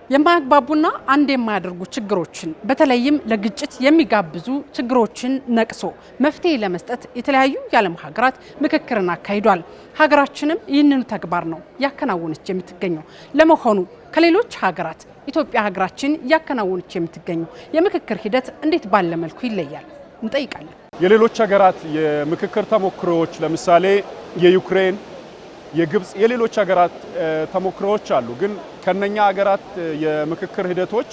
የማያግባቡና አንድ የማያደርጉ ችግሮችን በተለይም ለግጭት የሚጋብዙ ችግሮችን ነቅሶ መፍትሄ ለመስጠት የተለያዩ የዓለም ሀገራት ምክክርን አካሂዷል። ሀገራችንም ይህንኑ ተግባር ነው ያከናወነች የምትገኘው። ለመሆኑ ከሌሎች ሀገራት ኢትዮጵያ ሀገራችን ያከናወነች የምትገኘው የምክክር ሂደት እንዴት ባለ መልኩ ይለያል? እንጠይቃለን። የሌሎች ሀገራት የምክክር ተሞክሮዎች ለምሳሌ የዩክሬን የግብጽ የሌሎች ሀገራት ተሞክሮዎች አሉ። ግን ከነኛ ሀገራት የምክክር ሂደቶች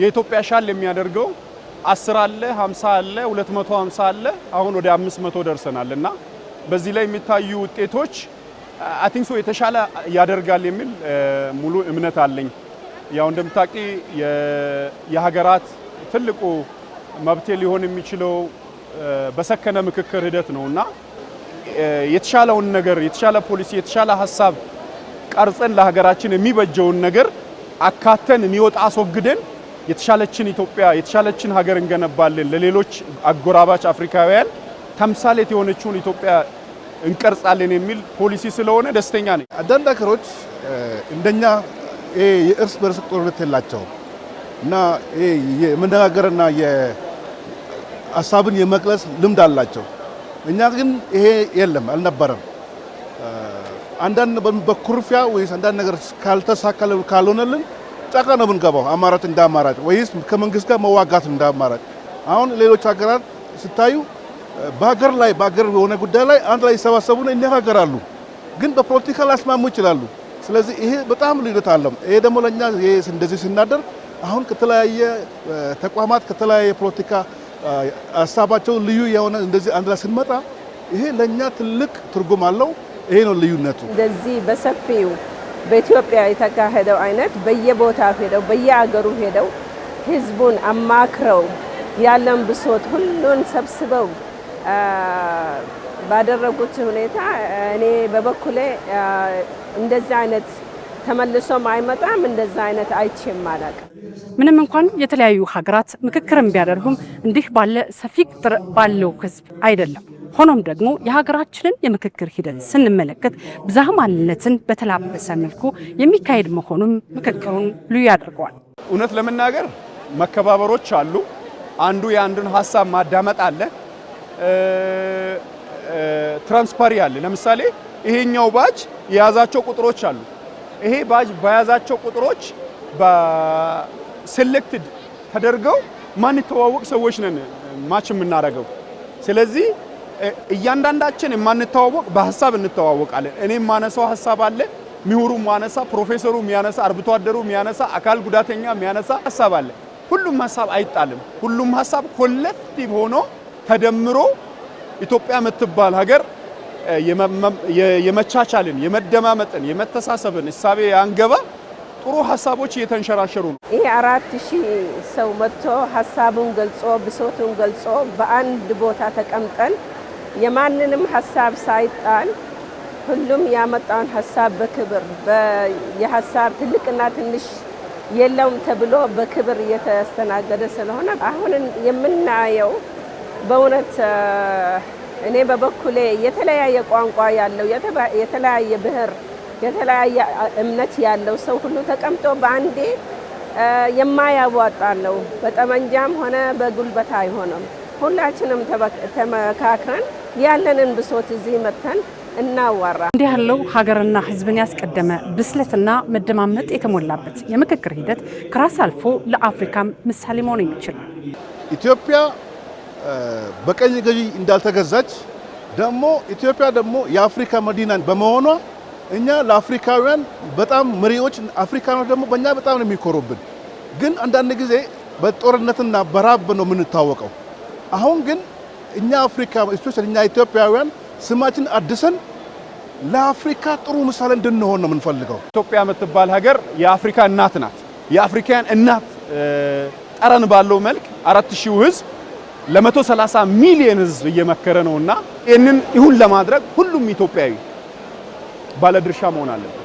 የኢትዮጵያ ሻል የሚያደርገው 10 አለ 50 አለ 250 አለ አሁን ወደ 500 ደርሰናልና በዚህ ላይ የሚታዩ ውጤቶች አይ ቲንክ ሶ የተሻለ ያደርጋል የሚል ሙሉ እምነት አለኝ። ያው እንደምታውቂ የሀገራት ትልቁ መብት ሊሆን የሚችለው በሰከነ ምክክር ሂደት ነውና የተሻለውን ነገር የተሻለ ፖሊሲ የተሻለ ሐሳብ ቀርጸን ለሀገራችን የሚበጀውን ነገር አካተን የሚወጣ አስወግደን የተሻለችን ኢትዮጵያ የተሻለችን ሀገር እንገነባለን ለሌሎች አጎራባች አፍሪካውያን ተምሳሌት የሆነችውን ኢትዮጵያ እንቀርጻለን የሚል ፖሊሲ ስለሆነ ደስተኛ ነኝ። አንዳንድ ሀገሮች እንደኛ የእርስ በርስ ጦርነት የላቸውም እና የመነጋገርና የሀሳብን የመግለጽ ልምድ አላቸው። እኛ ግን ይሄ የለም አልነበረም። አንዳንድ በኩርፊያ ወይስ አንዳንድ ነገር ካልተሳካለ ካልሆነልን ጫካ ነው የምንገባው። አማራጭ እንደ አማራጭ ወይስ ከመንግስት ጋር መዋጋት እንደ አማራጭ። አሁን ሌሎች ሀገራት ስታዩ በሀገር የሆነ ጉዳይ ላይ አንድ ላይ ይሰባሰቡና ይነጋገራሉ፣ ግን በፖለቲካ ላስማሙ ይችላሉ። ስለዚህ ይሄ በጣም ልዩነት አለው። ይሄ ደግሞ ለኛ እንደዚህ ስናደርግ አሁን ከተለያየ ተቋማት ከተለያየ ፖለቲካ ሀሳባቸው ልዩ የሆነ እንደዚህ አንድ ላይ ስንመጣ ይሄ ለኛ ትልቅ ትርጉም አለው። ይሄ ነው ልዩነቱ። እንደዚህ በሰፊው በኢትዮጵያ የተካሄደው አይነት በየቦታው ሄደው በየአገሩ ሄደው ህዝቡን አማክረው ያለን ብሶት ሁሉን ሰብስበው ባደረጉት ሁኔታ እኔ በበኩሌ እንደዚህ አይነት ተመልሶም አይመጣም እንደዛ አይነት አይቼም አላውቅም። ምንም እንኳን የተለያዩ ሀገራት ምክክርን ቢያደርጉም እንዲህ ባለ ሰፊ ቁጥር ባለው ህዝብ አይደለም። ሆኖም ደግሞ የሀገራችንን የምክክር ሂደት ስንመለከት ብዝሃ ማንነትን በተላበሰ መልኩ የሚካሄድ መሆኑን ምክክሩን ልዩ ያደርገዋል። እውነት ለመናገር መከባበሮች አሉ። አንዱ የአንዱን ሀሳብ ማዳመጥ አለ። ትራንስፓሪ አለ። ለምሳሌ ይሄኛው ባጅ የያዛቸው ቁጥሮች አሉ። ይሄ ባጅ በያዛቸው ቁጥሮች በሴሌክትድ ተደርገው ማንተዋወቅ ሰዎች ነን ማች የምናደርገው። ስለዚህ እያንዳንዳችን የማንተዋወቅ በሐሳብ እንተዋወቃለን። እኔም ማነሳው ሐሳብ አለ፣ ምሁሩ ማነሳ፣ ፕሮፌሰሩ የሚያነሳ፣ አርብቶ አደሩ የሚያነሳ፣ አካል ጉዳተኛ የሚያነሳ ሐሳብ አለ። ሁሉም ሐሳብ አይጣልም። ሁሉም ሐሳብ ኮሌክቲቭ ሆኖ ተደምሮ ኢትዮጵያ የምትባል ሀገር የመቻቻልን የመደማመጥን የመተሳሰብን እሳቤ አንገባ ጥሩ ሐሳቦች እየተንሸራሸሩ ነው። ይሄ 4000 ሰው መጥቶ ሐሳቡን ገልጾ ብሶቱን ገልጾ በአንድ ቦታ ተቀምጠን የማንንም ሐሳብ ሳይጣል ሁሉም ያመጣውን ሐሳብ በክብር የሐሳብ ትልቅና ትንሽ የለውም ተብሎ በክብር እየተስተናገደ ስለሆነ አሁን የምናየው በእውነት እኔ በበኩሌ የተለያየ ቋንቋ ያለው የተለያየ ብሔር የተለያየ እምነት ያለው ሰው ሁሉ ተቀምጦ በአንዴ የማያዋጣ ነው። በጠመንጃም ሆነ በጉልበት አይሆንም። ሁላችንም ተመካክረን ያለንን ብሶት እዚህ መተን እናዋራ። እንዲህ ያለው ሀገርና ሕዝብን ያስቀደመ ብስለትና መደማመጥ የተሞላበት የምክክር ሂደት ከራስ አልፎ ለአፍሪካም ምሳሌ መሆን የሚችል ኢትዮጵያ በቀኝ ገዢ እንዳልተገዛች ደግሞ ኢትዮጵያ ደግሞ የአፍሪካ መዲናን በመሆኗ እኛ ለአፍሪካውያን በጣም መሪዎች አፍሪካኖች ደግሞ በእኛ በጣም ነው የሚኮሩብን። ግን አንዳንድ ጊዜ በጦርነትና በራብ ነው የምንታወቀው። አሁን ግን እኛ አፍሪካ ስፔሻሊ እኛ ኢትዮጵያውያን ስማችን አድሰን ለአፍሪካ ጥሩ ምሳሌ እንድንሆን ነው የምንፈልገው። ኢትዮጵያ የምትባል ሀገር የአፍሪካ እናት ናት። የአፍሪካን እናት ጠረን ባለው መልክ 4000 ህዝብ ለ130 ሚሊዮን ህዝብ እየመከረ ነውና ይህንን ይሁን ለማድረግ ሁሉም ኢትዮጵያዊ ባለድርሻ መሆን አለበት።